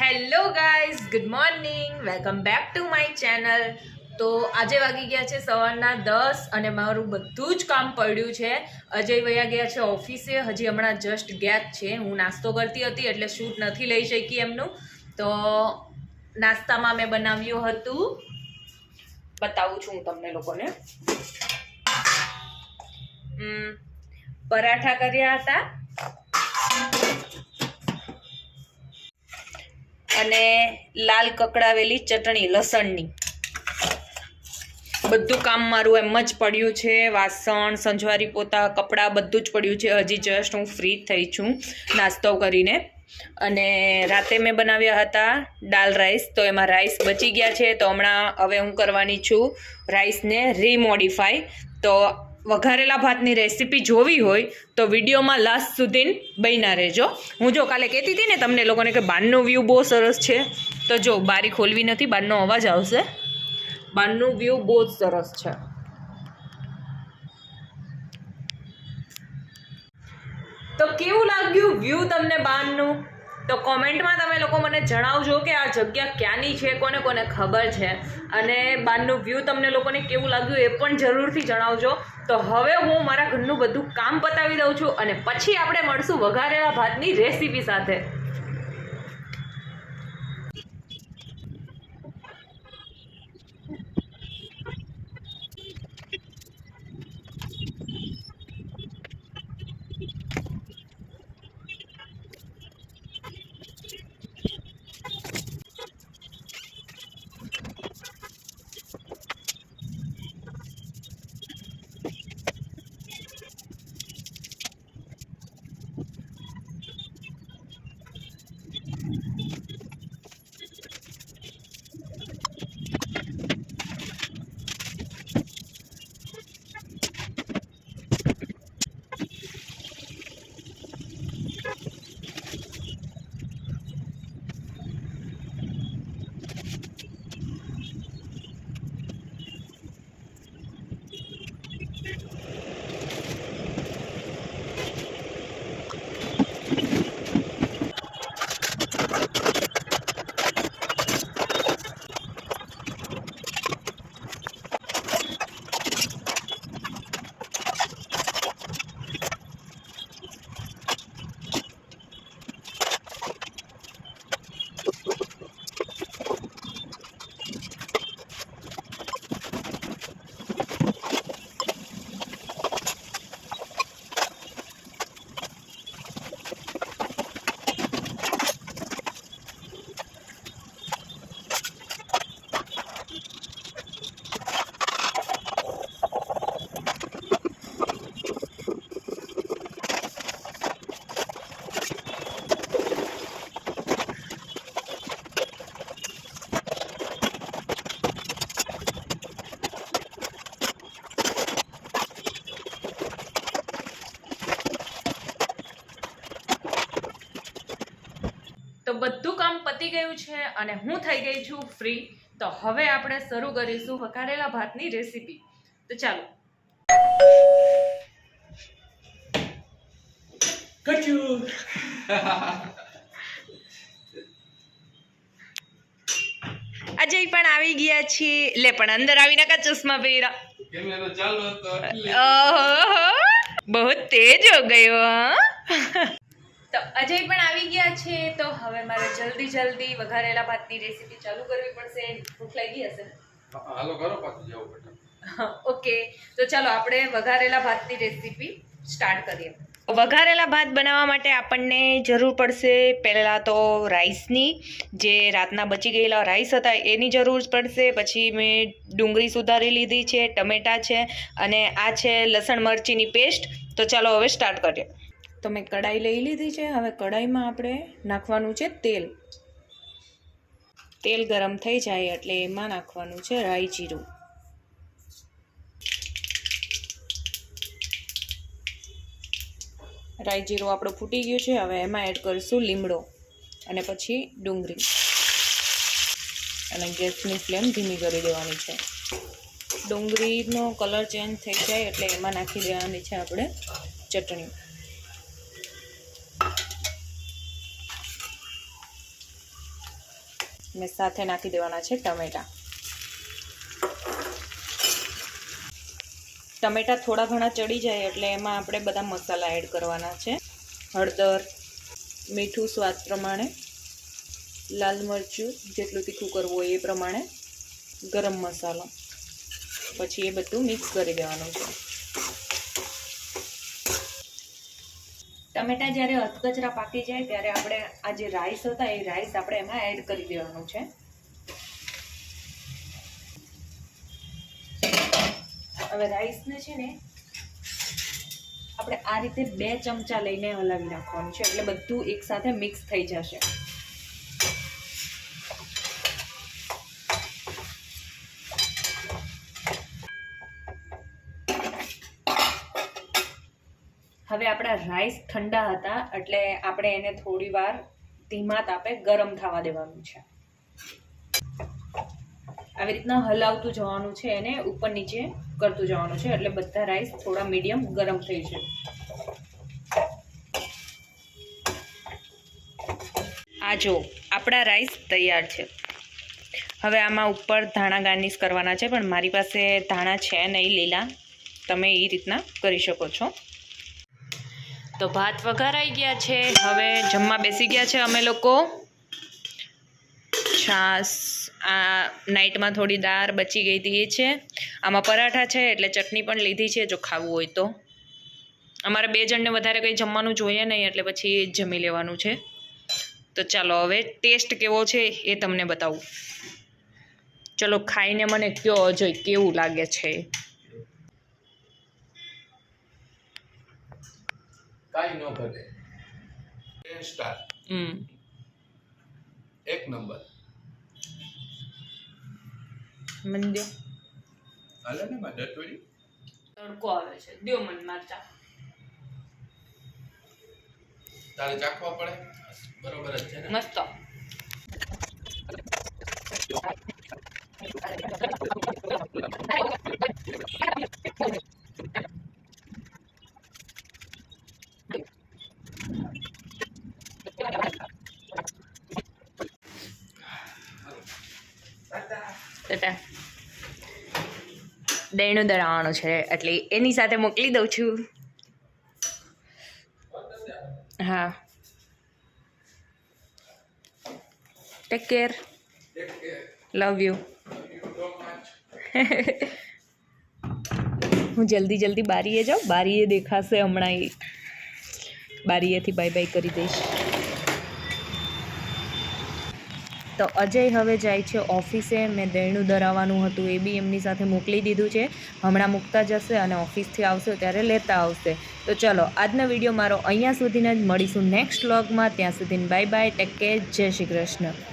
Hello guys, good morning, welcome back to my channel. તો આજે વાગી ગયા છે સવારના 10 અને મારું બધું જ કામ પડ્યું છે. અજય વયા ગયા છે ઓફિસે, હજી હમણાં જસ્ટ ગયા જ છે. હું નાસ્તો કરતી હતી એટલે શૂટ નથી લઈ શકી એમનું. તો નાસ્તામાં મેં બનાવ્યું હતું, બતાવું છું હું તમને લોકોને, પરાઠા કર્યા હતા અને લાલ કકડાવેલી ચટણી લસણની. બધું કામ મારું એમ જ પડ્યું છે, વાસણ, સંજવારી, પોતા, કપડાં બધું જ પડ્યું છે. હજી જસ્ટ હું ફ્રી થઈ છું નાસ્તો કરીને. અને રાતે મેં બનાવ્યા હતા દાલ રાઈસ, તો એમાં રાઈસ બચી ગયા છે. તો હમણાં હવે હું કરવાની છું રાઈસને રીમોડિફાઈ. તો વઘારેલા ભાતની રેસીપી જોવી હોય તો વિડીયોમાં લાસ્ટ સુધી બન્યા રહેજો. હું જો કાલે કહેતી હતી ને તમને લોકોને કે બહારનો વ્યૂ બહુ સરસ છે, તો જો બારી ખોલવી નથી, બહારનો અવાજ આવશે. બહારનું વ્યૂ બહુ જ સરસ છે. તો કેવું લાગ્યું વ્યૂ તમને બહારનું? તો કોમેન્ટમાં તમે લોકો મને જણાવજો કે આ જગ્યા ક્યાંની છે, કોને કોને ખબર છે, અને બહારનું વ્યૂ તમને લોકોને કેવું લાગ્યું એ પણ જરૂરથી જણાવજો. તો હવે હું મારા ઘરનું બધું કામ પતાવી દઉં છું અને પછી આપણે મળશું વઘારેલા ભાતની રેસીપી સાથે. તો બધું કામ પતી ગયું છે અને હું થઈ ગઈ છું ફ્રી. તો હવે આપણે શરૂ કરીશું વઘારેલા ભાતની રેસીપી. તો ચાલો. અજય પણ આવી ગયા છે. લે પણ અંદર આવીને કા ચશ્મા પહેર્યા? ઓહો, બહુ તેજ હો ગયો. તો અજય પણ આવી ગયા છે. તો હવે મારે જલ્દી વઘારેલા ભાતની રેસીપી ચાલુ કરવી પડશે. ભૂખ લાગી હશે ને? હાલો કરો, પાછું જાવ બેટા. ઓકે, તો ચાલો આપણે વઘારેલા ભાતની રેસીપી સ્ટાર્ટ કરીએ. વઘારેલા ભાત બનાવવા માટે આપણને જરૂર પડશે પહેલાં તો રાઈસની. જે રાતના બચી ગયેલા રાઈસ હતા એની જરૂર પડશે. પછી મેં ડુંગળી સુધારી લીધી છે, ટમેટાં છે, અને આ છે લસણ મરચીની પેસ્ટ. તો ચાલો હવે સ્ટાર્ટ કરીએ. તો મેં કઢાઈ લઈ લીધી છે. હવે કઢાઈમાં આપણે નાખવાનું છે તેલ. તેલ ગરમ થઈ જાય એટલે એમાં નાખવાનું છે રાઈ જીરું. રાઈ જીરું આપણું ફૂટી ગયું છે. હવે એમાં એડ કરીશું લીમડો અને પછી ડુંગળી, અને ગેસની ફ્લેમ ધીમી કરી દેવાની છે. ડુંગળીનો કલર ચેન્જ થઈ જાય એટલે એમાં નાખી દેવાની છે આપણે ચટણી. ને સાથે નાખી દેવાના છે ટમેટા. ટમેટા થોડા ઘણા ચડી જાય એટલે એમાં આપણે બધા મસાલા એડ કરવાના છે. હળદર, મીઠું સ્વાદ પ્રમાણે, લાલ મરચું જેટલું તીખું કરવું હોય એ પ્રમાણે, ગરમ મસાલો. પછી એ બધું મિક્સ કરી દેવાનું છે. ટમેટા જ્યારે અધકચરા પાકી જાય ત્યારે આપણે આ જે રાઈસ હતા એ રાઈસ આપણે એમાં એડ કરી દેવાનું છે. હવે રાઈસને છે ને આપણે આ રીતે 2 ચમચા લઈને હલાવી નાખવાનું છે એટલે બધું એકસાથે મિક્સ થઈ જશે. હવે આપણા રાઈસ ઠંડા હતા એટલે આપણે એને થોડી વાર ધીમા તાપે ગરમ થવા દેવાનું છે. આવી રીતના હલાવતું જવાનું છે, એને ઉપર નીચે કરતું જવાનું છે એટલે બધા રાઈસ થોડા મીડિયમ ગરમ થઈ જાય. આ જો આપણા રાઈસ તૈયાર છે. હવે આમાં ઉપર ધાણા ગાર્નિશ કરવાના છે, પણ મારી પાસે ધાણા છે નહીં લીલા, તમે એ રીતના કરી શકો છો. તો ભાત વઘારાઈ ગયા છે. હવે જમવા બેસી ગયા છે અમે લોકો. છાશ, આ નાઇટમાં થોડી દાળ બચી ગઈ હતી એ છે. આમાં પરાઠા છે એટલે ચટણી પણ લીધી છે જો ખાવું હોય તો. અમારે 2 જણને વધારે કંઈ જમવાનું જોઈએ નહીં એટલે પછી જમી લેવાનું છે. તો ચાલો હવે ટેસ્ટ કેવો છે એ તમને બતાવું. ચલો ખાઈને મને કહો અજય કેવું લાગે છે. કાઈ ન ઘટે. 10 સ્ટાર. 1 નંબર. મને હાલે ને માં ડટોડી. તડકો આવે છે, દ્યો મને મારચા. તારે ચાખવા પડે. બરોબર જ છે ને. મસ્ત. દહીંનું દળાવવાનું છે એટલે એની સાથે મોકલી દઉં છું. હા, ટેક કેર. Love you. હું જલ્દી બારીએ જાઉં. બારીએ દેખાશે હમણાં. એ બારીએથી બાય બાય કરી દઈશ. તો અજય હવે જાય છે ઓફિસે. મેં દહીંનું દરાવવાનું હતું એ બી એમની સાથે મોકલી દીધું છે. હમણાં મૂકતા જશે અને ઓફિસથી આવશે ત્યારે લેતા આવશે. તો ચલો આજનો વિડીયો મારો અહીંયા સુધીનો જ. મળીશું નેક્સ્ટ વ્લોગમાં. ત્યાં સુધી બાય બાય, ટેક કેર, જય શ્રી કૃષ્ણ.